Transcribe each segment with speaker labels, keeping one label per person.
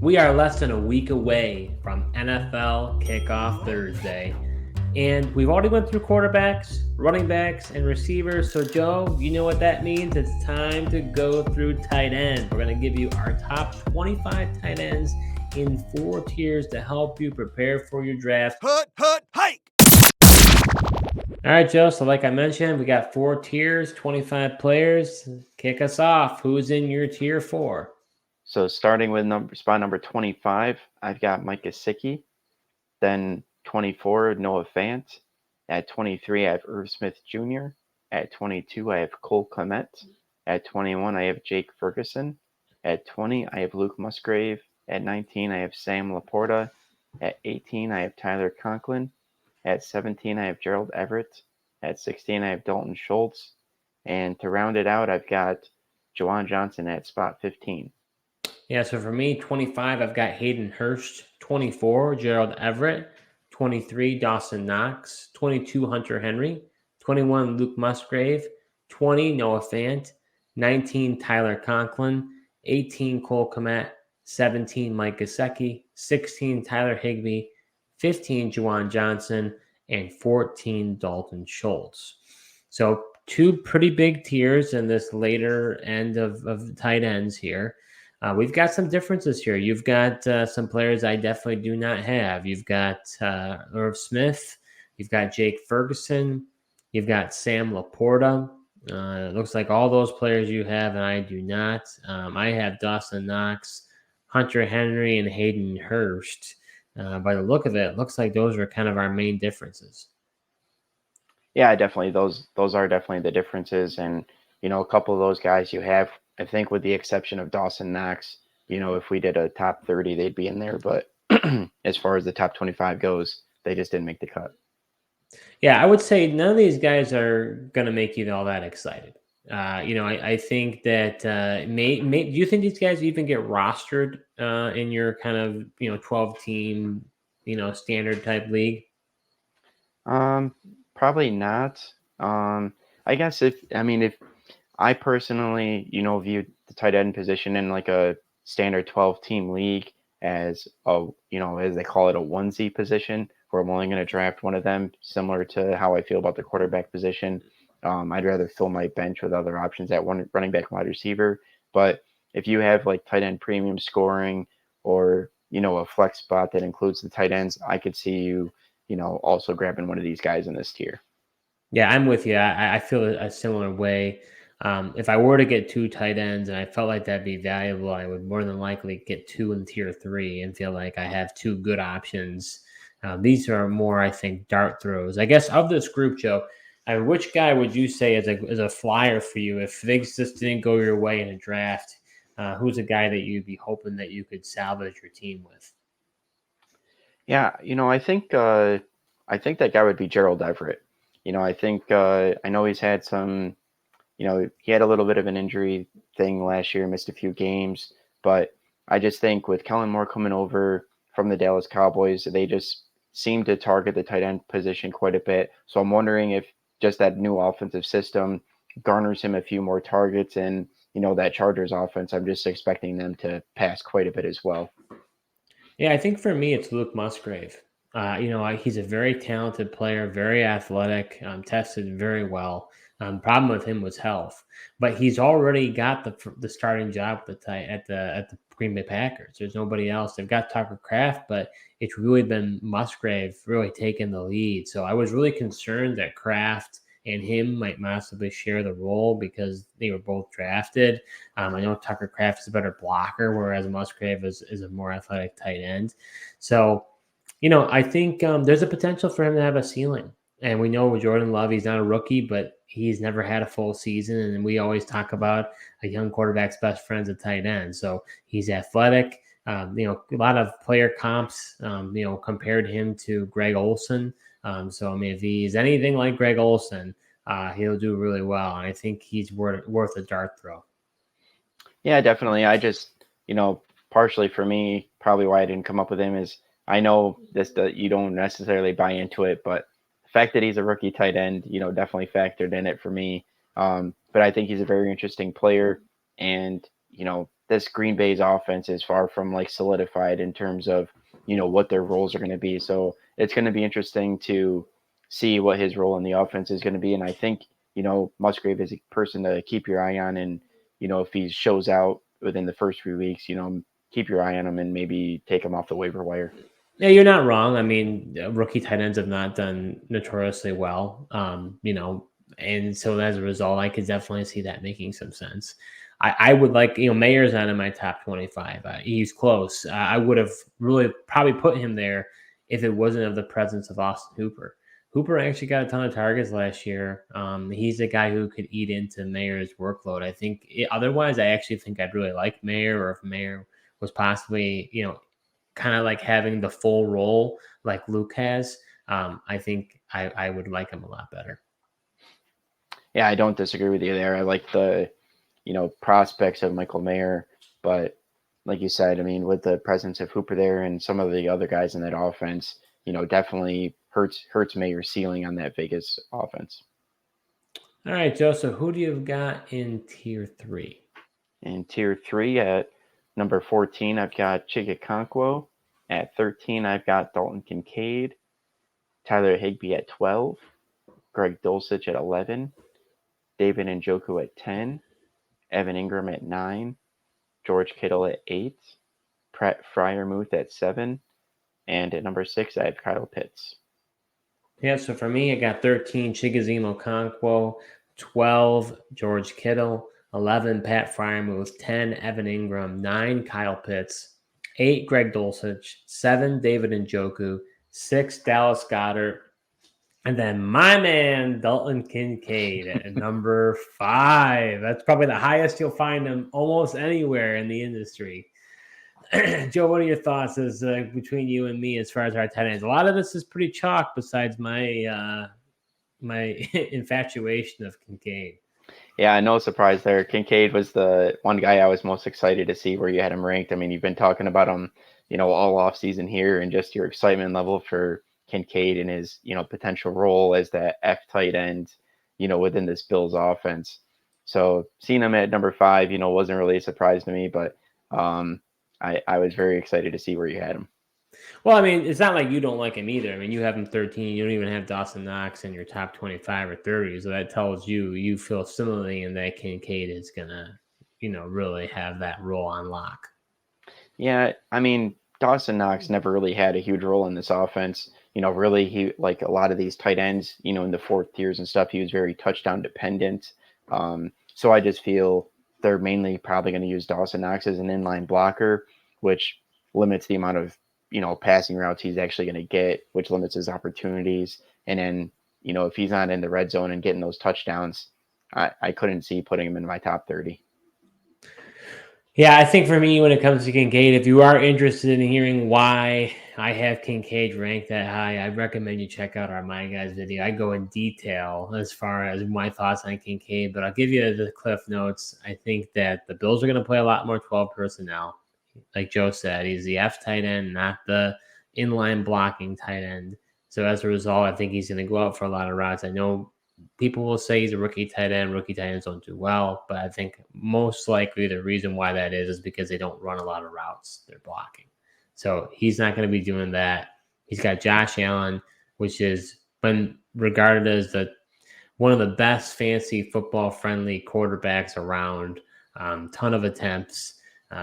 Speaker 1: We are less than a week away from NFL Kickoff Thursday, and we've already went through quarterbacks, running backs, and receivers. So, Joe, you know what that means? It's time to go through tight ends. We're going to give you our top 25 tight ends in 4 tiers to help you prepare for your draft.
Speaker 2: Hike!
Speaker 1: All right, Joe. So, like I mentioned, we got 4 tiers, 25 players. Kick us off. Who's in your tier 4?
Speaker 3: So starting with spot number 25, I've got Mike Gesicki. Then 24, Noah Fant. At 23, I have Irv Smith Jr. At 22, I have Cole Kmet. At 21, I have Jake Ferguson. At 20, I have Luke Musgrave. At 19, I have Sam Laporta. At 18, I have Tyler Conklin. At 17, I have Gerald Everett. At 16, I have Dalton Schultz. And to round it out, I've got Juwan Johnson at spot 15.
Speaker 1: Yeah, so for me, 25, I've got Hayden Hurst. 24, Gerald Everett. 23, Dawson Knox. 22, Hunter Henry. 21, Luke Musgrave. 20, Noah Fant. 19, Tyler Conklin. 18, Cole Kmet. 17, Mike Gesicki. 16, Tyler Higbee. 15, Juwan Johnson. And 14, Dalton Schultz. So two pretty big tiers in this later end of tight ends here. We've got some differences here. You've got some players I definitely do not have. You've got Irv Smith. You've got Jake Ferguson. You've got Sam Laporta. It looks like all those players you have, and I do not. I have Dawson Knox, Hunter Henry, and Hayden Hurst. By the look of it looks like those are kind of our main differences.
Speaker 3: Yeah, definitely. Those are definitely the differences, and a couple of those guys you have. I think with the exception of Dawson Knox, if we did a top 30, they'd be in there. But as far as the top 25 goes, they just didn't make the cut.
Speaker 1: Yeah, I would say none of these guys are going to make you all that excited. I think that do you think these guys even get rostered in your kind of 12 team standard type league?
Speaker 3: Probably not. I guess if I personally, view the tight end position in like a standard 12 team league as as they call it, a onesie position, where I'm only going to draft one of them, similar to how I feel about the quarterback position. I'd rather fill my bench with other options at one running back, wide receiver. But if you have like tight end premium scoring, or a flex spot that includes the tight ends, I could see you, also grabbing one of these guys in this tier.
Speaker 1: Yeah, I'm with you. I feel a similar way. If I were to get 2 tight ends and I felt like that'd be valuable, I would more than likely get 2 in tier 3 and feel like I have 2 good options. These are more, I think, dart throws. I guess of this group, Joe, which guy would you say is a flyer for you if things just didn't go your way in a draft? Who's a guy that you'd be hoping that you could salvage your team with?
Speaker 3: Yeah, I think that guy would be Gerald Everett. I think I know he's had some, he had a little bit of an injury thing last year, missed a few games, but I just think with Kellen Moore coming over from the Dallas Cowboys, they just seem to target the tight end position quite a bit. So I'm wondering if just that new offensive system garners him a few more targets, and that Chargers offense, I'm just expecting them to pass quite a bit as well.
Speaker 1: Yeah, I think for me, it's Luke Musgrave. He's a very talented player, very athletic, tested very well. Problem with him was health, but he's already got the starting job at the Green Bay Packers. There's nobody else. They've got Tucker Kraft, but it's really been Musgrave really taking the lead. So I was really concerned that Kraft and him might massively share the role because they were both drafted. I know Tucker Kraft is a better blocker, whereas Musgrave is a more athletic tight end. So, I think there's a potential for him to have a ceiling. And we know with Jordan Love, he's not a rookie, but he's never had a full season. And we always talk about a young quarterback's best friend's a tight end. So he's athletic. A lot of player comps, compared him to Greg Olson. If he's anything like Greg Olson, he'll do really well. And I think he's worth a dart throw.
Speaker 3: Yeah, definitely. I just, partially for me, probably why I didn't come up with him is I know that you don't necessarily buy into it, but the fact that he's a rookie tight end, definitely factored in it for me. But I think he's a very interesting player, and this Green Bay's offense is far from like solidified in terms of, what their roles are going to be. So it's going to be interesting to see what his role in the offense is going to be. And I think, Musgrave is a person to keep your eye on. And, if he shows out within the first few weeks, keep your eye on him and maybe take him off the waiver wire.
Speaker 1: Yeah, you're not wrong. I mean, rookie tight ends have not done notoriously well, and so as a result, I could definitely see that making some sense. I would like, Mayer's not in my top 25. He's close. I would have really probably put him there if it wasn't of the presence of Austin Hooper. Hooper actually got a ton of targets last year. He's a guy who could eat into Mayer's workload. I think otherwise, I actually think I'd really like Mayer, or if Mayer was possibly, kind of like having the full role like Luke has, I think I would like him a lot better.
Speaker 3: Yeah, I don't disagree with you there. I like the, prospects of Michael Mayer, but like you said, I mean, with the presence of Hooper there and some of the other guys in that offense, definitely hurts Mayer's ceiling on that Vegas offense.
Speaker 1: All right, Joseph, who do you have got in tier 3?
Speaker 3: In tier 3 at number 14, I've got Chigga. At 13, I've got Dalton Kincaid. Tyler Higbee at 12. Greg Dulcich at 11. David Njoku at 10. Evan Ingram at 9. George Kittle at 8. Pratt Freiermuth at 7. And at number 6, I have Kyle Pitts.
Speaker 1: Yeah, so for me, I got 13, Chigoziem Okonkwo, 12, George Kittle, 11, Pat Freiermuth, 10, Evan Ingram, 9, Kyle Pitts, 8, Greg Dulcich, 7, David Njoku, 6, Dallas Goedert, and then my man, Dalton Kincaid at number 5. That's probably the highest you'll find him almost anywhere in the industry. Joe, what are your thoughts as between you and me as far as our tight ends? A lot of this is pretty chalk besides my infatuation of Kincaid.
Speaker 3: Yeah, no surprise there. Kincaid was the one guy I was most excited to see where you had him ranked. I mean, you've been talking about him, all off season here, and just your excitement level for Kincaid and his, potential role as that F tight end, within this Bills offense. So seeing him at number 5, wasn't really a surprise to me, but I was very excited to see where you had him.
Speaker 1: Well, I mean, it's not like you don't like him either. I mean, you have him 13. You don't even have Dawson Knox in your top 25 or 30. So that tells you feel similarly in that Kincaid is going to, really have that role on lock.
Speaker 3: Yeah, I mean, Dawson Knox never really had a huge role in this offense. Really, he, like a lot of these tight ends, in the fourth tiers and stuff, he was very touchdown dependent. So I just feel they're mainly probably going to use Dawson Knox as an inline blocker, which limits the amount of, passing routes he's actually going to get, which limits his opportunities. And then, if he's not in the red zone and getting those touchdowns, I couldn't see putting him in my top 30.
Speaker 1: Yeah, I think for me, when it comes to Kincaid, if you are interested in hearing why I have Kincaid ranked that high, I recommend you check out our My Guys video. I go in detail as far as my thoughts on Kincaid, but I'll give you the cliff notes. I think that the Bills are going to play a lot more 12 personnel. Like Joe said, he's the F tight end, not the inline blocking tight end. So as a result, I think he's going to go out for a lot of routes. I know people will say he's a rookie tight end. Rookie tight ends don't do well, but I think most likely the reason why that is because they don't run a lot of routes. They're blocking. So he's not going to be doing that. He's got Josh Allen, which is been regarded as one of the best fantasy football friendly quarterbacks around. Ton of attempts.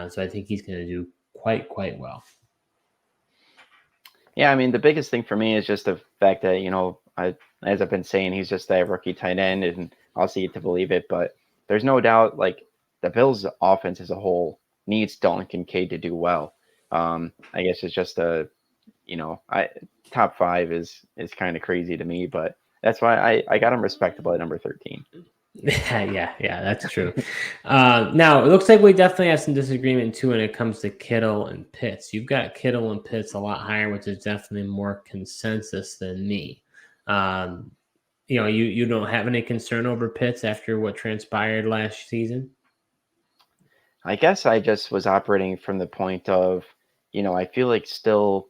Speaker 1: So I think he's going to do quite well.
Speaker 3: Yeah, I mean, the biggest thing for me is just the fact that, as I've been saying, he's just that rookie tight end, and I'll see it to believe it. But there's no doubt, like, the Bills' offense as a whole needs Dalton Kincaid to do well. I guess it's just top 5 is kind of crazy to me, but that's why I got him respectable at number 13.
Speaker 1: Yeah, that's true. Now, it looks like we definitely have some disagreement, too, when it comes to Kittle and Pitts. You've got Kittle and Pitts a lot higher, which is definitely more consensus than me. You don't have any concern over Pitts after what transpired last season?
Speaker 3: I guess I just was operating from the point of, I feel like still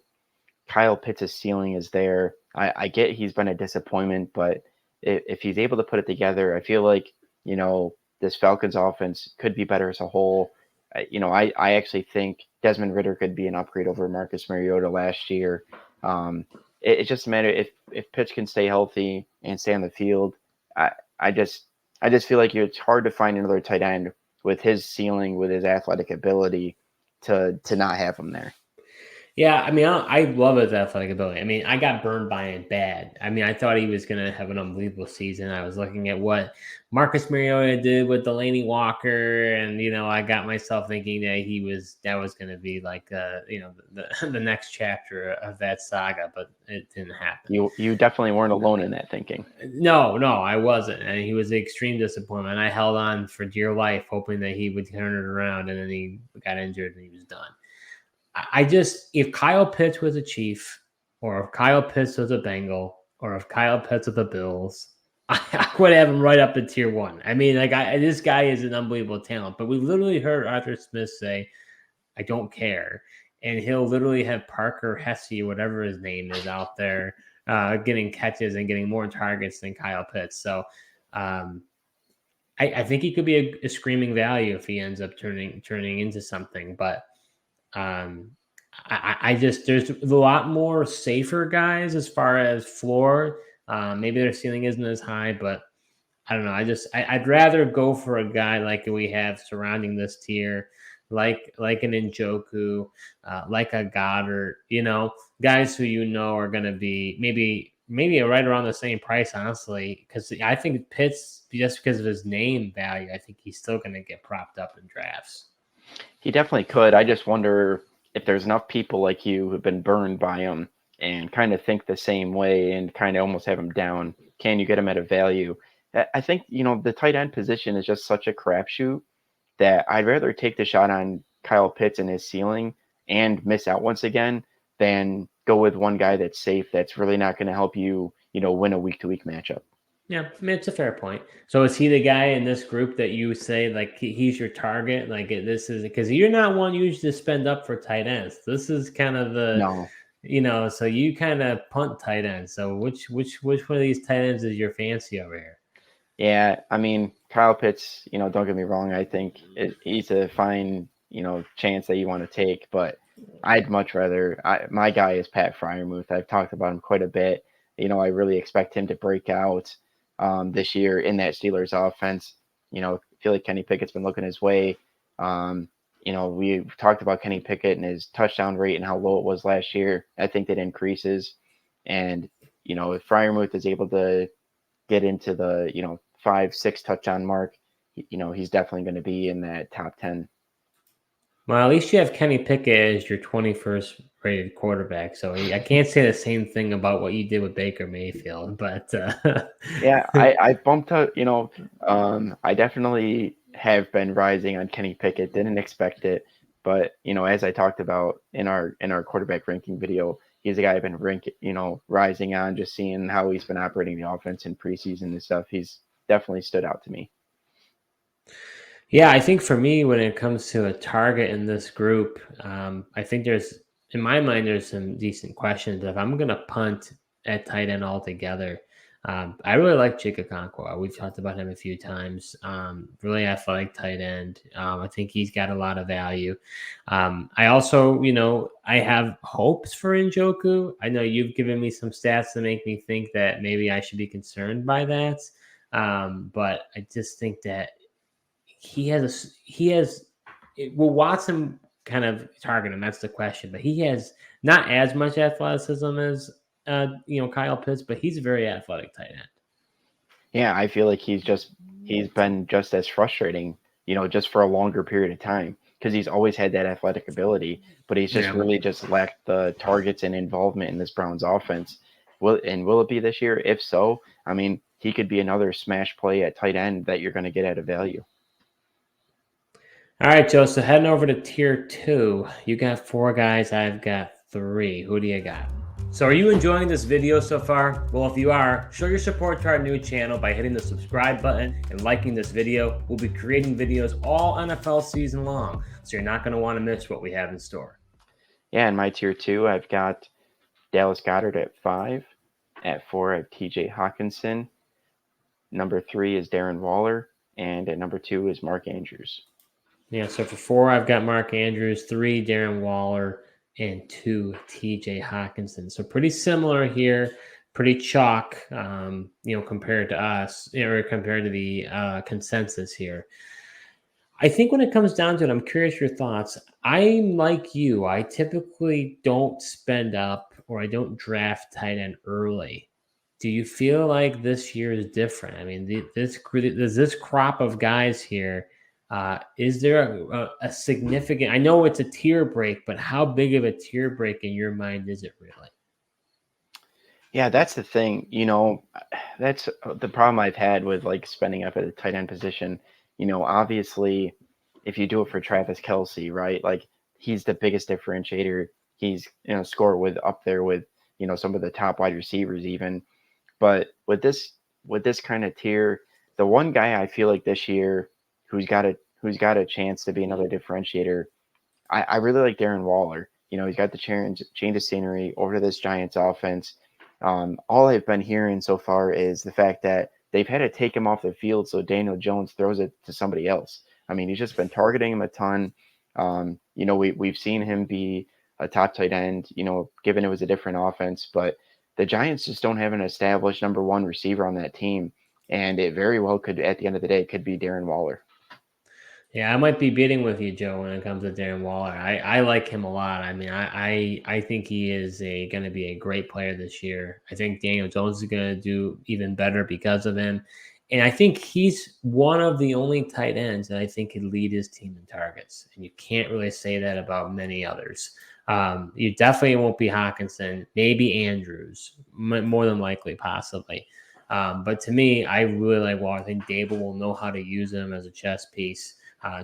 Speaker 3: Kyle Pitts' ceiling is there. I get he's been a disappointment, but if he's able to put it together, I feel like, this Falcons offense could be better as a whole. I actually think Desmond Ritter could be an upgrade over Marcus Mariota last year. It's just a matter if Pitts can stay healthy and stay on the field. I, I just I just feel like it's hard to find another tight end with his ceiling, with his athletic ability, to not have him there.
Speaker 1: Yeah, I mean, I love his athletic ability. I mean, I got burned by him bad. I mean, I thought he was going to have an unbelievable season. I was looking at what Marcus Mariota did with Delaney Walker, and I got myself thinking that was going to be like the next chapter of that saga, but it didn't happen.
Speaker 3: You definitely weren't alone in that thinking.
Speaker 1: No, I wasn't, and he was an extreme disappointment. I held on for dear life, hoping that he would turn it around, and then he got injured and he was done. I just, if Kyle Pitts was a Chief, or if Kyle Pitts was a Bengal, or if Kyle Pitts was the Bills, I would have him right up in tier 1. I mean, this guy is an unbelievable talent, but we literally heard Arthur Smith say, I don't care. And he'll literally have Parker Hesse, whatever his name is, out there getting catches and getting more targets than Kyle Pitts. So I think he could be a screaming value if he ends up turning into something. But I just, there's a lot more safer guys as far as floor. Maybe their ceiling isn't as high, but I don't know. I'd rather go for a guy like we have surrounding this tier, like an Njoku, like a Goddard. Guys who are going to be maybe right around the same price, honestly. Because I think Pitts, just because of his name value, I think he's still going to get propped up in drafts.
Speaker 3: He definitely could. I just wonder if there's enough people like you who've been burned by him and kind of think the same way and kind of almost have him down. Can you get him at a value? I think, the tight end position is just such a crapshoot that I'd rather take the shot on Kyle Pitts and his ceiling and miss out once again than go with one guy that's safe, that's really not going to help you, win a week-to-week matchup.
Speaker 1: Yeah, I mean, it's a fair point. So is he the guy in this group that you say like he's your target? Like this is because you're not one usually to spend up for tight ends. This is kind of so you kind of punt tight ends. So which one of these tight ends is your fancy over here?
Speaker 3: Yeah, I mean, Kyle Pitts, don't get me wrong. I think he's a fine, chance that you want to take, but I'd much rather, my guy is Pat Freiermuth. I've talked about him quite a bit. I really expect him to break out this year in that Steelers offense. I feel like Kenny Pickett's been looking his way. We've talked about Kenny Pickett and his touchdown rate and how low it was last year. I think that increases. And, if Freiermuth is able to get into the 5-6 touchdown mark, he's definitely going to be in that top 10.
Speaker 1: Well, at least you have Kenny Pickett as your 21st rated quarterback, so I can't say the same thing about what you did with Baker Mayfield. But
Speaker 3: yeah, I bumped up. I definitely have been rising on Kenny Pickett. Didn't expect it, but as I talked about in our quarterback ranking video, he's a guy I've been rising on, just seeing how he's been operating the offense in preseason and stuff. He's definitely stood out to me.
Speaker 1: Yeah, I think for me, when it comes to a target in this group, I think in my mind, there's some decent questions. If I'm going to punt at tight end altogether, I really like Chika Okonkwo. We've talked about him a few times. Really athletic tight end. I think he's got a lot of value. I also, I have hopes for Njoku. I know you've given me some stats to make me think that maybe I should be concerned by that. But I just think that will Watson kind of target him? That's the question. But he has not as much athleticism as Kyle Pitts, but he's a very athletic tight end.
Speaker 3: Yeah, I feel like he's been just as frustrating, just for a longer period of time, because he's always had that athletic ability, but he's just really just lacked the targets and involvement in this Browns offense. Will it be this year? If so, I mean, he could be another smash play at tight end that you're going to get at a value.
Speaker 1: All right, Joe. So heading over to tier 2, you got 4 guys. I've got 3. Who do you got? So are you enjoying this video so far? Well, if you are, show your support to our new channel by hitting the subscribe button and liking this video. We'll be creating videos all NFL season long, so you're not going to want to miss what we have in store.
Speaker 3: Yeah, in my tier 2, I've got Dallas Goedert at 5. At 4, I have TJ Hawkinson. Number 3 is Darren Waller. And at number 2 is Mark Andrews.
Speaker 1: Yeah, so for 4, I've got Mark Andrews, 3, Darren Waller, and 2, TJ Hawkinson. So pretty similar here, pretty chalk, compared to us, or compared to the consensus here. I think when it comes down to it, I'm curious your thoughts. I'm like you. I typically don't spend up or I don't draft tight end early. Do you feel like this year is different? I mean, this crop of guys here. Is there a significant? I know it's a tier break, but how big of a tier break in your mind is it really?
Speaker 3: Yeah, that's the thing. That's the problem I've had with like spending up at the tight end position. Obviously, if you do it for Travis Kelsey, right? Like he's the biggest differentiator. He's score with up there with some of the top wide receivers even. But with this kind of tier, the one guy I feel like this year who's got a chance to be another differentiator, I really like Darren Waller. He's got the change of scenery over to this Giants offense. All I've been hearing so far is the fact that they've had to take him off the field so Daniel Jones throws it to somebody else. I mean, he's just been targeting him a ton. We've seen him be a top tight end, given it was a different offense, but the Giants just don't have an established number one receiver on that team. And it very well could, at the end of the day, could be Darren Waller.
Speaker 1: Yeah, I might be bidding with you, Joe, when it comes to Darren Waller. I like him a lot. I mean, I think he is going to be a great player this year. I think Daniel Jones is going to do even better because of him, and I think he's one of the only tight ends that I think could lead his team in targets. And you can't really say that about many others. You definitely won't be Hawkinson, maybe Andrews, more than likely, possibly. But to me, I really like Waller. I think Dable will know how to use him as a chess piece.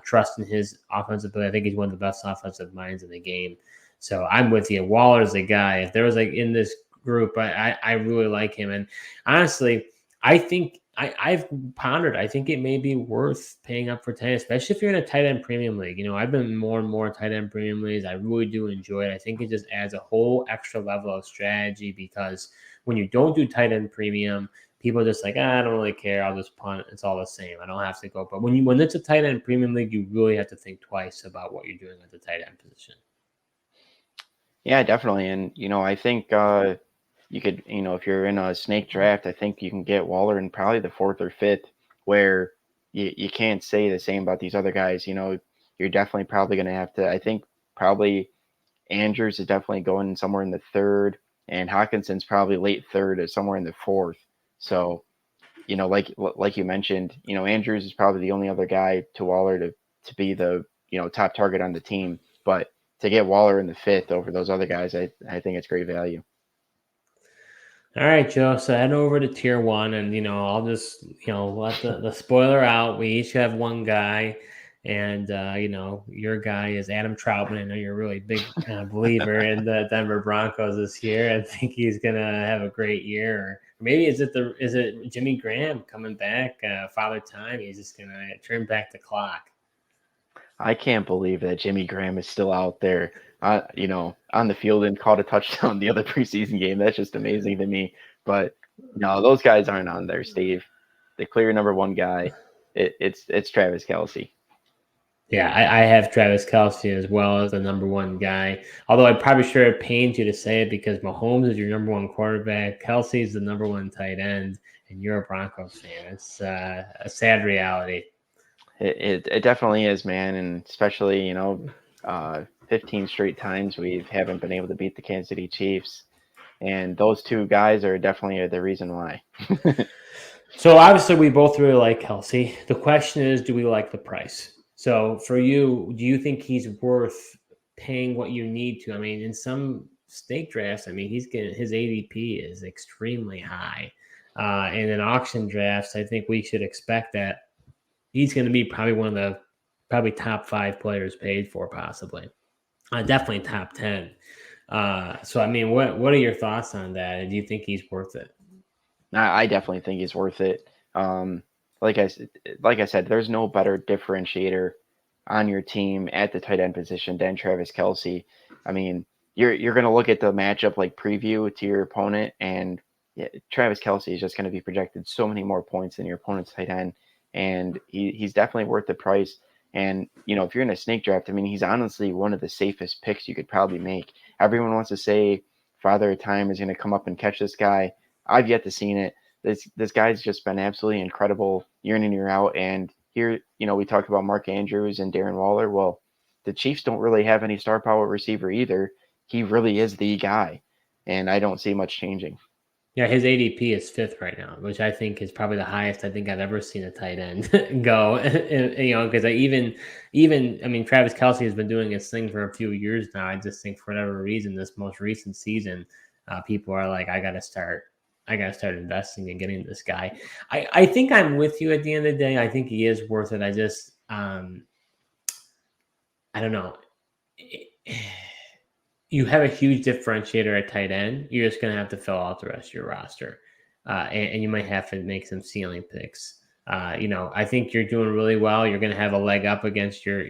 Speaker 1: Trust in his offensive ability. I think he's one of the best offensive minds in the game. So I'm with you. Waller's the guy. If there was like in this group, I really like him. And honestly, I think I've pondered. I think it may be worth paying up for tight end, especially if you're in a tight end premium league. I've been more and more tight end premium leagues. I really do enjoy it. I think it just adds a whole extra level of strategy because when you don't do tight end premium, people are just like, I don't really care. I'll just punt. It's all the same. I don't have to go. But when it's a tight end premium league, you really have to think twice about what you're doing at the tight end position.
Speaker 3: Yeah, definitely. And, I think you could, if you're in a snake draft, I think you can get Waller in probably the fourth or fifth, where you can't say the same about these other guys. You're definitely probably going to have to, I think probably Andrews is definitely going somewhere in the third, and Hawkinson's probably late third or somewhere in the fourth. So, like you mentioned, Andrews is probably the only other guy to Waller to be the, top target on the team. But to get Waller in the fifth over those other guys, I think it's great value.
Speaker 1: All right, Joe. So head over to tier one, and I'll just let the spoiler out. We each have one guy, and your guy is Adam Troutman. I know you're a really big believer in the Denver Broncos this year. I think he's gonna have a great year. Or maybe is it Jimmy Graham coming back, Father Time? He's just gonna turn back the clock.
Speaker 3: I can't believe that Jimmy Graham is still out there, on the field and caught a touchdown the other preseason game. That's just amazing to me. But no, those guys aren't on there, Steve. The clear number one guy, it's Travis Kelsey.
Speaker 1: Yeah, I have Travis Kelsey as well as the number one guy. Although I'm probably sure it pains you to say it because Mahomes is your number one quarterback. Kelsey is the number one tight end, and you're a Broncos fan. It's a sad reality.
Speaker 3: It definitely is, man, and especially 15 straight times we haven't been able to beat the Kansas City Chiefs, and those two guys are definitely the reason why.
Speaker 1: So obviously, we both really like Kelsey. The question is, do we like the price? So for you, do you think he's worth paying what you need to? I mean, in some stake drafts, I mean, he's getting his ADP is extremely high. And in auction drafts, I think we should expect that he's going to be probably one of the probably top 5 players paid for, possibly. Definitely top 10. So I mean, what are your thoughts on that? Do you think he's worth it?
Speaker 3: I definitely think he's worth it. Like I said, there's no better differentiator on your team at the tight end position than Travis Kelsey. I mean, you're going to look at the matchup like preview to your opponent, and yeah, Travis Kelsey is just going to be projected so many more points than your opponent's tight end, and he's definitely worth the price. And, if you're in a snake draft, I mean, he's honestly one of the safest picks you could probably make. Everyone wants to say Father of Time is going to come up and catch this guy. I've yet to see it. This guy's just been absolutely incredible year in and year out. And here, we talked about Mark Andrews and Darren Waller. Well, the Chiefs don't really have any star power receiver either. He really is the guy, and I don't see much changing.
Speaker 1: Yeah, his ADP is 5th right now, which I think is probably the highest I think I've ever seen a tight end go. Because I mean, Travis Kelce has been doing his thing for a few years now. I just think for whatever reason, this most recent season, people are like, I gotta start investing and getting this guy. I think I'm with you at the end of the day. I think he is worth it. I just I don't know. You have a huge differentiator at tight end. You're just going to have to fill out the rest of your roster. And you might have to make some ceiling picks. I think you're doing really well. You're going to have a leg up against your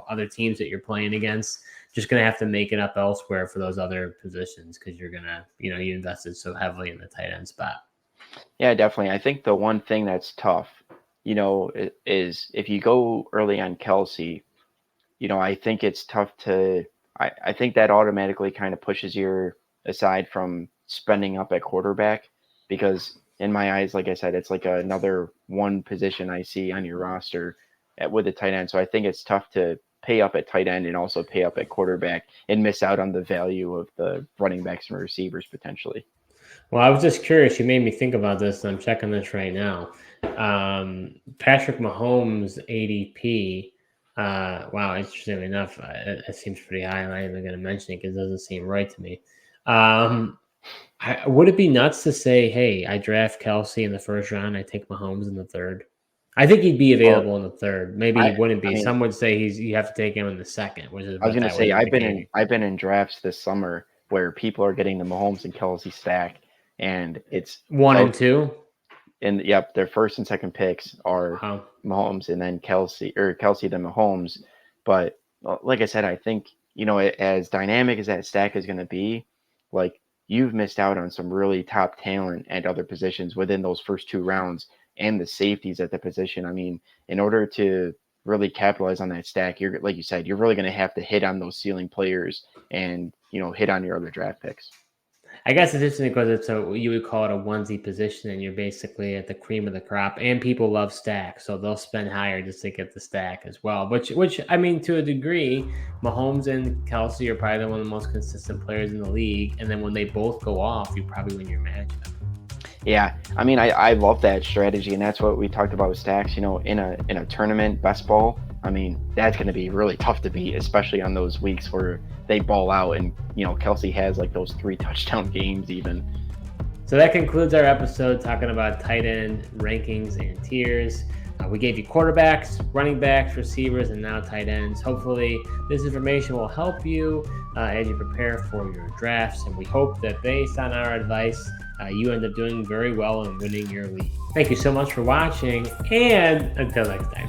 Speaker 1: other teams that you're playing against. Just going to have to make it up elsewhere for those other positions because you're going to, you invested so heavily in the tight end spot.
Speaker 3: Yeah, definitely. I think the one thing that's tough, is if you go early on Kelce, I think it's tough to – I think that automatically kind of pushes you aside from spending up at quarterback because in my eyes, like I said, it's like another one position I see on your roster with a tight end. So I think it's tough to pay up at tight end and also pay up at quarterback and miss out on the value of the running backs and receivers potentially.
Speaker 1: Well, I was just curious. You made me think about this, and I'm checking this right now. Patrick Mahomes' ADP. Wow, interestingly enough, it seems pretty high. I'm not even going to mention it because it doesn't seem right to me. Would it be nuts to say, hey, I draft Kelce in the first round, I take Mahomes in the third? I think he'd be available in the third. Maybe he wouldn't be. Some would say you have to take him in the second, which is.
Speaker 3: I was going to say I've been in drafts this summer where people are getting the Mahomes and Kelce stack, and it's
Speaker 1: 1 and 2.
Speaker 3: And yep, their first and second picks are Mahomes and then Kelce then Mahomes. But like I said, I think, as dynamic as that stack is going to be, like you've missed out on some really top talent at other positions within those first 2 rounds and the safeties at the position. I mean, in order to really capitalize on that stack, you're like you said, you're really going to have to hit on those ceiling players and, hit on your other draft picks.
Speaker 1: I guess it's interesting because you would call it a onesie position, and you're basically at the cream of the crop. And people love stacks, so they'll spend higher just to get the stack as well. Which I mean, to a degree, Mahomes and Kelce are probably one of the most consistent players in the league. And then when they both go off, you probably win your matchup.
Speaker 3: Yeah, I mean, I love that strategy, and that's what we talked about with stacks. In a tournament, best ball. I mean, that's going to be really tough to beat, especially on those weeks where they ball out and, Kelce has like those 3 touchdown games even.
Speaker 1: So that concludes our episode talking about tight end rankings and tiers. We gave you quarterbacks, running backs, receivers, and now tight ends. Hopefully this information will help you as you prepare for your drafts. And we hope that based on our advice, you end up doing very well and winning your league. Thank you so much for watching, and until next time.